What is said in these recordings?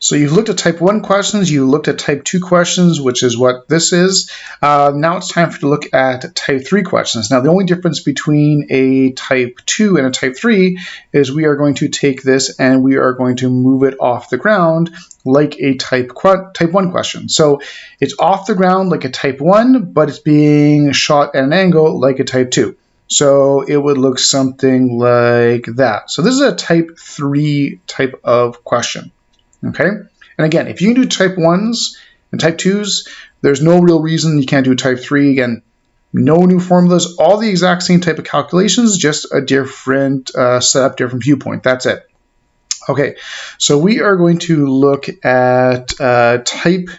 So you've looked at type 1 questions, you looked at type 2 questions, which is what this is. Now it's time for you to look at type 3 questions. Now the only difference between a type 2 and a type 3 is we are going to take this and we are going to move it off the ground like a type 1 question. So it's off the ground like a type 1, but it's being shot at an angle like a type 2. So it would look something like that. So this is a type 3 type of question. Okay, and again, if you can do type 1s and type 2s, there's no real reason you can't do type 3. Again, no new formulas, all the exact same type of calculations, just a different setup, different viewpoint. That's it. Okay, so we are going to look at type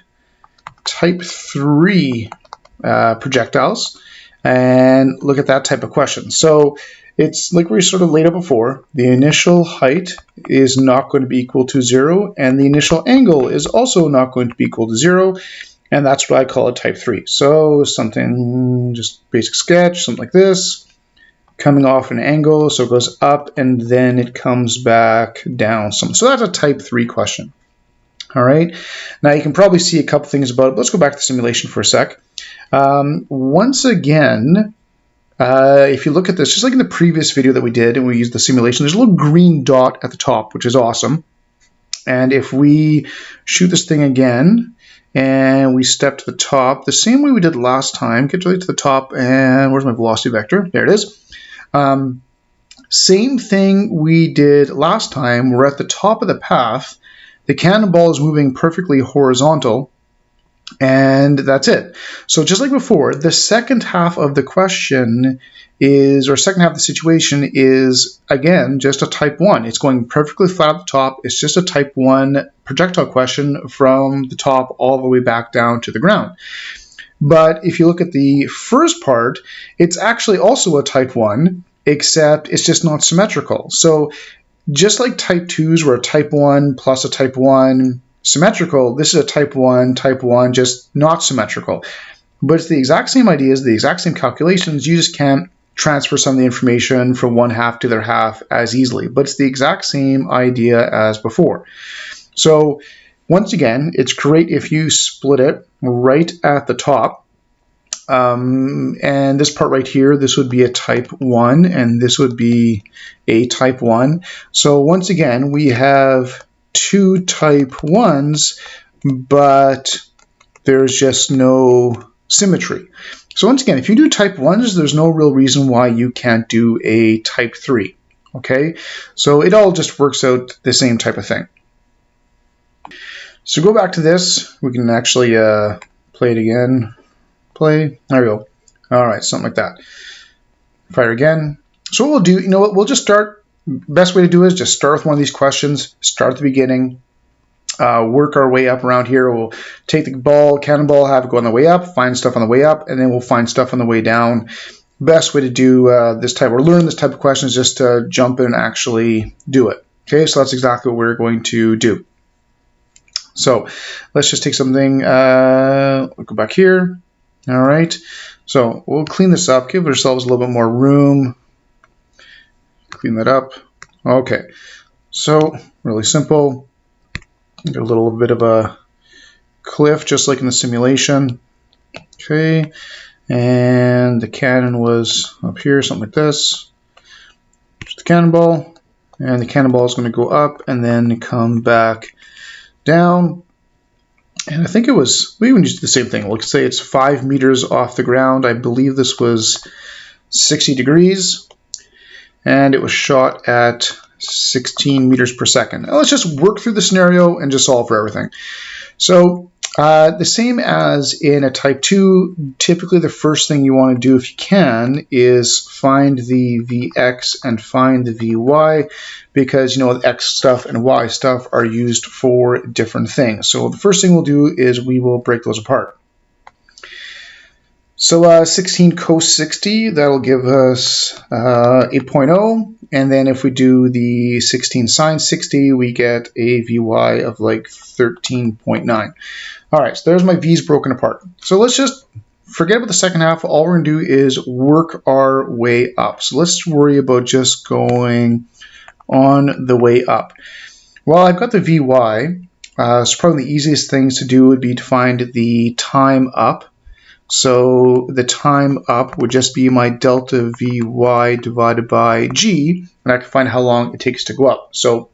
3 projectiles and look at that type of question. So it's like we sort of laid out before, the initial height is not going to be equal to 0, and the initial angle is also not going to be equal to 0, and that's what I call a type 3. So something, just basic sketch, something like this, coming off an angle, so it goes up and then it comes back down. So that's a type 3 question. All right, now you can probably see a couple things about it. Let's go back to the simulation for a sec. Once again, if you look at this, just like in the previous video that we did and we used the simulation, there's a little green dot at the top, which is awesome. And if we shoot this thing again and we step to the top, the same way we did last time, get right to the top, and where's my velocity vector? There it is. Same thing we did last time. We're at the top of the path. The cannonball is moving perfectly horizontal. And that's it. So just like before, the second half of the question is, or second half of the situation is, again, just a type 1. It's going perfectly flat at the top. It's just a type 1 projectile question from the top all the way back down to the ground. But if you look at the first part, it's actually also a type 1, except it's just not symmetrical. So just like type 2s were a type 1 plus a type 1, symmetrical, this is a type 1, just not symmetrical. But it's the exact same ideas, the exact same calculations, you just can't transfer some of the information from one half to the other half as easily. But it's the exact same idea as before. So once again, it's great if you split it right at the top. And this part right here, this would be a type 1, and this would be a type 1. So once again, we have two type 1s, but there's just no symmetry. So once again, if you do type 1s, there's no real reason why you can't do a type 3. Okay, so it all just works out the same type of thing. So go back to this. We can actually play it again. Play. There we go. All right, something like that. Fire again. So what we'll do, you know what, we'll just start. Best way to do it is just start with one of these questions, start at the beginning, work our way up around here. We'll take the cannonball, have it go on the way up, find stuff on the way up, and then we'll find stuff on the way down. Best way to do this type, or learn this type of question, is just to jump in and actually do it. Okay, so that's exactly what we're going to do. So let's just take something, we'll go back here. All right, so we'll clean this up, give ourselves a little bit more room. Clean that up. Okay, so really simple. Get a little bit of a cliff, just like in the simulation. Okay, and the cannon was up here, something like this. Just the cannonball, and the cannonball is going to go up and then come back down. And I think it was, we even used the same thing. Let's say it's 5 meters off the ground. I believe this was 60 degrees. And it was shot at 16 meters per second. Now let's just work through the scenario and just solve for everything. So the same as in a type 2, typically the first thing you want to do if you can is find the Vx and find the Vy, because you know the X stuff and Y stuff are used for different things. So the first thing we'll do is we will break those apart. So 16 cos 60, that'll give us 8.0. And then if we do the 16 sine 60, we get a Vy of like 13.9. All right, so there's my V's broken apart. So let's just forget about the second half. All we're going to do is work our way up. So let's worry about just going on the way up. Well, I've got the Vy. So probably the easiest things to do would be to find the time up. So the time up would just be my delta Vy divided by G, and I can find how long it takes to go up. So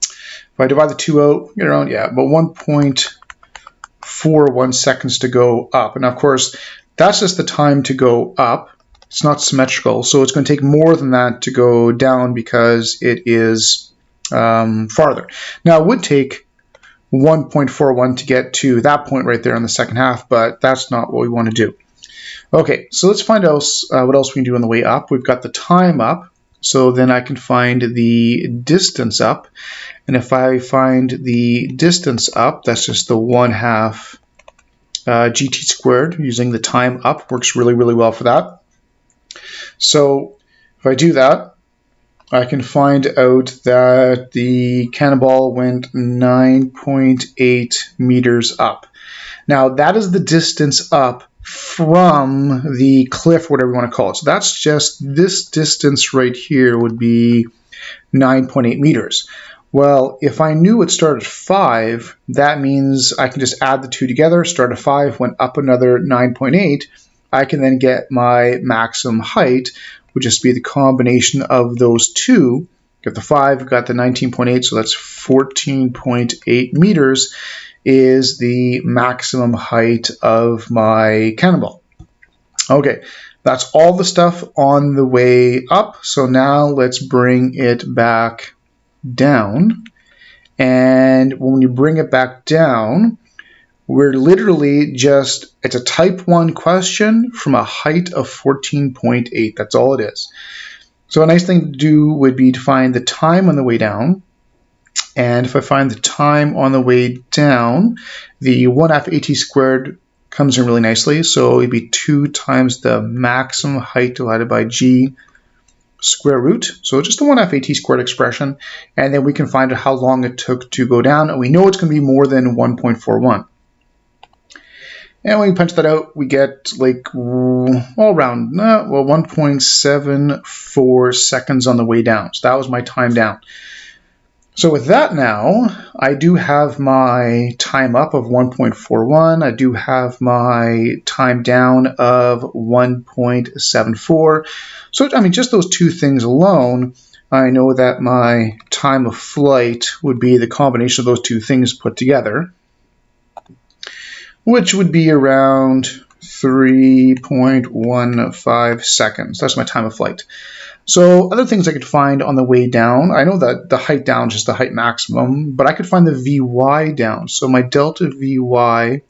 if I divide the two out, get around, about 1.41 seconds to go up. And of course, that's just the time to go up. It's not symmetrical, so it's going to take more than that to go down because it is farther. Now, it would take 1.41 to get to that point right there in the second half, but that's not what we want to do. Okay, so let's find out what else we can do on the way up. We've got the time up, so then I can find the distance up. And if I find the distance up, that's just the 1/2 gt squared using the time up. Works really, really well for that. So if I do that, I can find out that the cannonball went 9.8 meters up. Now that is the distance up from the cliff, whatever you want to call it. So that's just this distance right here would be 9.8 meters. Well, if I knew it started at 5, that means I can just add the two together. Start at 5, went up another 9.8. I can then get my maximum height, would just be the combination of those two. Got the 5, got the 19.8, so that's 14.8 meters is the maximum height of my cannonball. Okay, that's all the stuff on the way up. So now let's bring it back down. And when you bring it back down, we're literally just, it's a type 1 question from a height of 14.8. That's all it is. So a nice thing to do would be to find the time on the way down. And if I find the time on the way down, the 1/2 at squared comes in really nicely. So it'd be 2 times the maximum height divided by g square root. So just the 1/2 at squared expression. And then we can find out how long it took to go down. And we know it's going to be more than 1.41. And when we punch that out, we get like all around 1.74 seconds on the way down. So that was my time down. So with that now, I do have my time up of 1.41. I do have my time down of 1.74. So, I mean, just those two things alone, I know that my time of flight would be the combination of those two things put together, which would be around 3.15 seconds. That's my time of flight. So other things I could find on the way down, I know that the height down is just the height maximum, but I could find the Vy down. So my delta Vy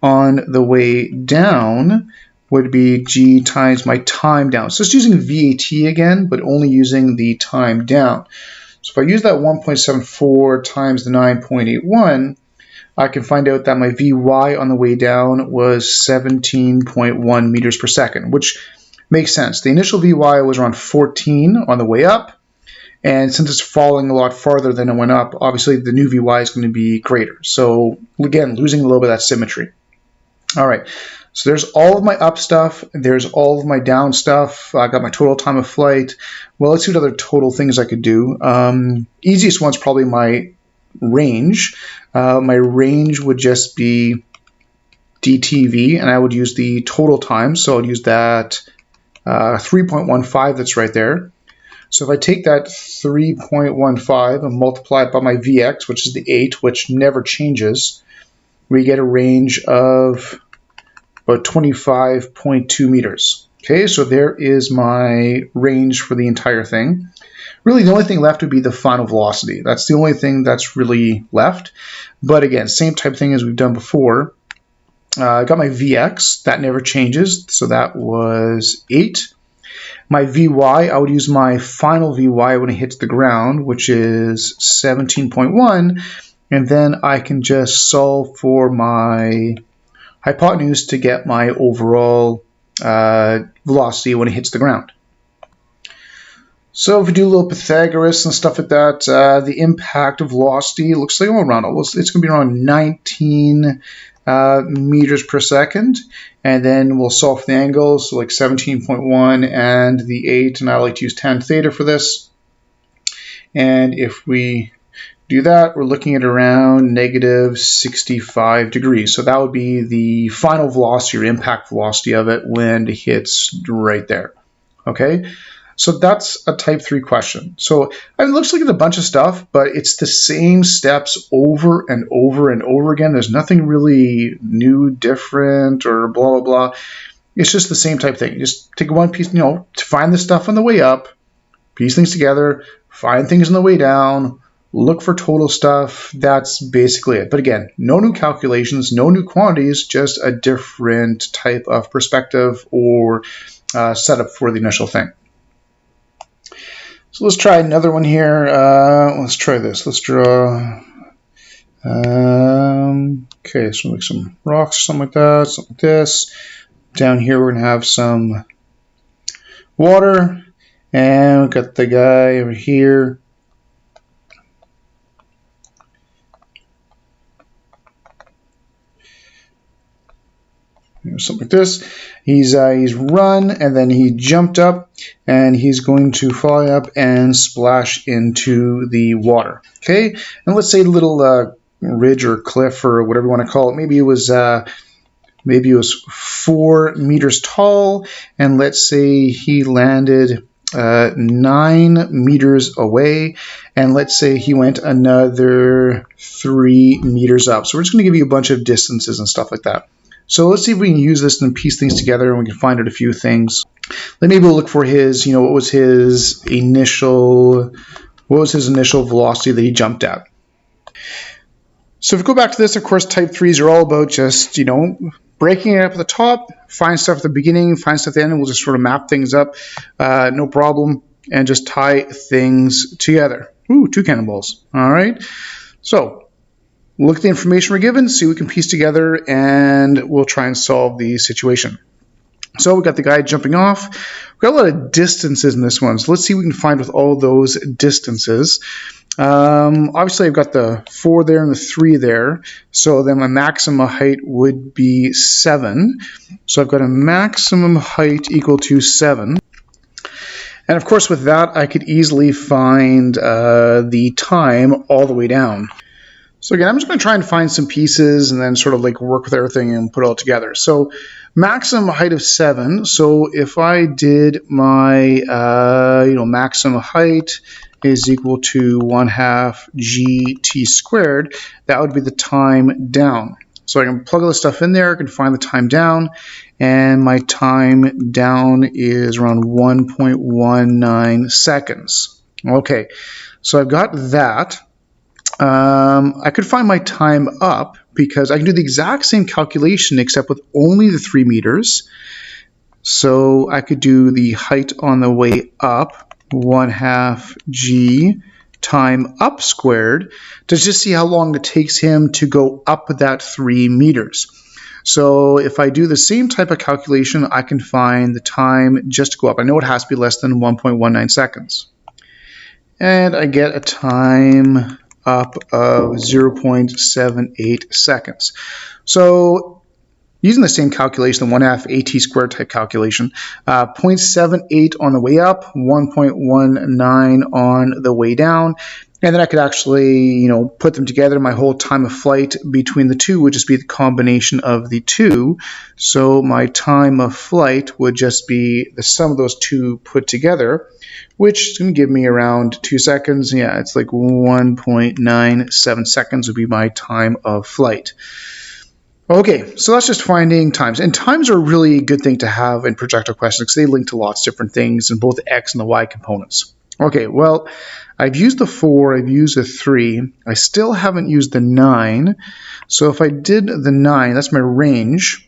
on the way down would be g times my time down. So it's using VAT again, but only using the time down. So if I use that 1.74 times the 9.81, I can find out that my Vy on the way down was 17.1 meters per second, which makes sense. The initial Vy was around 14 on the way up, and since it's falling a lot farther than it went up, obviously the new Vy is going to be greater. So again, losing a little bit of that symmetry. All right, so there's all of my up stuff. There's all of my down stuff. I got my total time of flight. Well, let's see what other total things I could do. Easiest one's probably my range. My range would just be dTV, and I would use the total time. So I'd use that 3.15 that's right there. So if I take that 3.15 and multiply it by my Vx, which is the 8, which never changes, we get a range of about 25.2 meters. Okay, so there is my range for the entire thing. Really, the only thing left would be the final velocity. That's the only thing that's really left. But again, same type of thing as we've done before. I got my Vx, that never changes, so that was 8. My Vy, I would use my final Vy when it hits the ground, which is 17.1, and then I can just solve for my hypotenuse to get my overall velocity when it hits the ground. So if we do a little Pythagoras and stuff like that, the impact of velocity looks like around, it's going to be around 19 meters per second, and then we'll solve for the angles, so like 17.1 and the 8, and I like to use tan theta for this. And if we do that, we're looking at around negative 65 degrees. So that would be the final velocity or impact velocity of it when it hits right there. Okay, so that's a type 3 question. So it looks like it's a bunch of stuff, but it's the same steps over and over and over again. There's nothing really new, different, or blah, blah, blah. It's just the same type thing. You just take one piece, to find the stuff on the way up, piece things together, find things on the way down, look for total stuff. That's basically it. But again, no new calculations, no new quantities, just a different type of perspective or setup for the initial thing. So let's try another one here. Let's try this. Let's draw. Okay, so like some rocks, something like that, something like this. Down here, we're going to have some water. And we've got the guy over here. Something like this. He's run, and then he jumped up, and he's going to fly up and splash into the water. Okay, and let's say a little ridge or cliff or whatever you want to call it. Maybe it was 4 meters tall, and let's say he landed 9 meters away, and let's say he went another 3 meters up. So we're just going to give you a bunch of distances and stuff like that. So let's see if we can use this and piece things together, and we can find out a few things. Then maybe we'll look for his, what was his initial velocity that he jumped at. So if we go back to this, of course, type 3s are all about just, breaking it up at the top, find stuff at the beginning, find stuff at the end, and we'll just sort of map things up, no problem, and just tie things together. Ooh, 2 cannonballs. All right. So look at the information we're given, see what we can piece together, and we'll try and solve the situation. So we got the guy jumping off. We've got a lot of distances in this one, so let's see what we can find with all those distances. Obviously, I've got the 4 there and the 3 there, so then my maximum height would be 7. So I've got a maximum height equal to 7. And of course, with that, I could easily find the time all the way down. So again, I'm just going to try and find some pieces and then sort of like work with everything and put it all together. So maximum height of 7. So if I did my maximum height is equal to 1/2 gt squared, that would be the time down. So I can plug all this stuff in there, I can find the time down, and my time down is around 1.19 seconds. Okay, so I've got that. I could find my time up because I can do the exact same calculation except with only the 3 meters. So I could do the height on the way up, 1/2 g time up squared, to just see how long it takes him to go up that 3 meters. So if I do the same type of calculation, I can find the time just to go up. I know it has to be less than 1.19 seconds. And I get a time up of 0.78 seconds. So using the same calculation, the 1/2 AT squared type calculation, 0.78 on the way up, 1.19 on the way down, and then I could actually, put them together. My whole time of flight between the two would just be the combination of the two. So my time of flight would just be the sum of those two put together, which is going to give me around 2 seconds. Yeah, it's like 1.97 seconds would be my time of flight. Okay, so that's just finding times. And times are a really good thing to have in projectile questions because they link to lots of different things in both the X and the Y components. Okay, well, I've used the 4, I've used the 3. I still haven't used the 9. So if I did the 9, that's my range.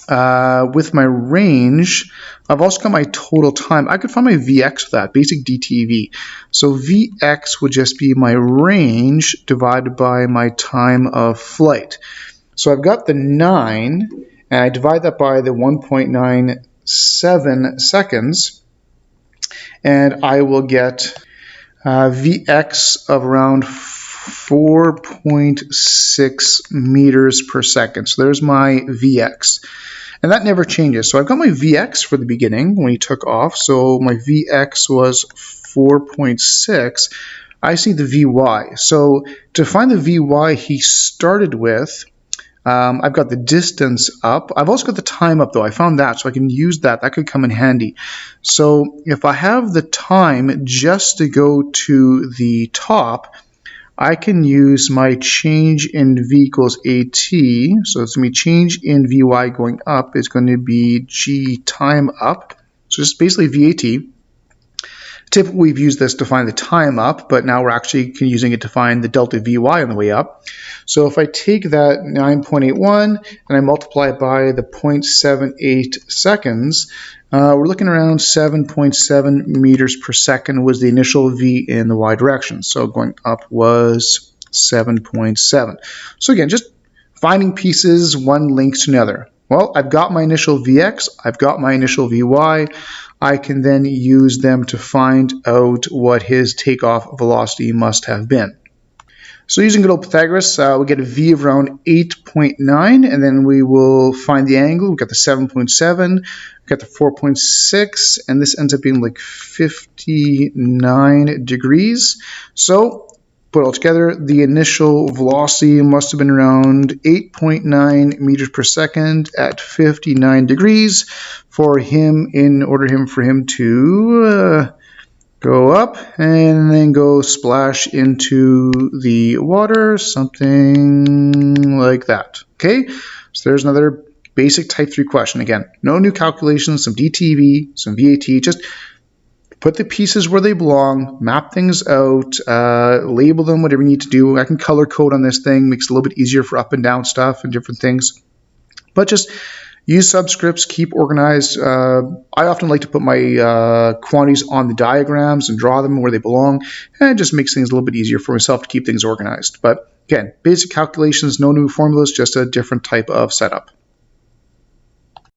With my range, I've also got my total time. I could find my Vx with that, basic DTV. So Vx would just be my range divided by my time of flight. So I've got the 9, and I divide that by the 1.97 seconds, and I will get Vx of around 4.6 meters per second. So there's my Vx. And that never changes. So I've got my Vx for the beginning when he took off. So my Vx was 4.6. I see the Vy. So to find the Vy he started with, I've got the distance up. I've also got the time up, though. I found that, so I can use that. That could come in handy. So if I have the time just to go to the top, I can use my change in V equals AT. So it's going to be change in Vy going up is going to be G time up. So it's basically VAT. Typically, we've used this to find the time up, but now we're actually using it to find the delta Vy on the way up. So if I take that 9.81 and I multiply it by the 0.78 seconds, we're looking around 7.7 meters per second was the initial V in the Y direction. So going up was 7.7. So again, just finding pieces, one links to another. Well, I've got my initial Vx, I've got my initial Vy. I can then use them to find out what his takeoff velocity must have been. So using good old Pythagoras, we get a V of around 8.9, and then we will find the angle. We've got the 7.7, we've got the 4.6, and this ends up being like 59 degrees. So put it all together, the initial velocity must have been around 8.9 meters per second at 59 degrees for him, for him to go up and then go splash into the water, something like that. Okay, so there's another basic type 3 question. Again, no new calculations, some DTV, some VAT, just put the pieces where they belong, map things out, label them, whatever you need to do. I can color code on this thing, makes it a little bit easier for up and down stuff and different things. But just use subscripts, keep organized. I often like to put my quantities on the diagrams and draw them where they belong, and it just makes things a little bit easier for myself to keep things organized. But again, basic calculations, no new formulas, just a different type of setup.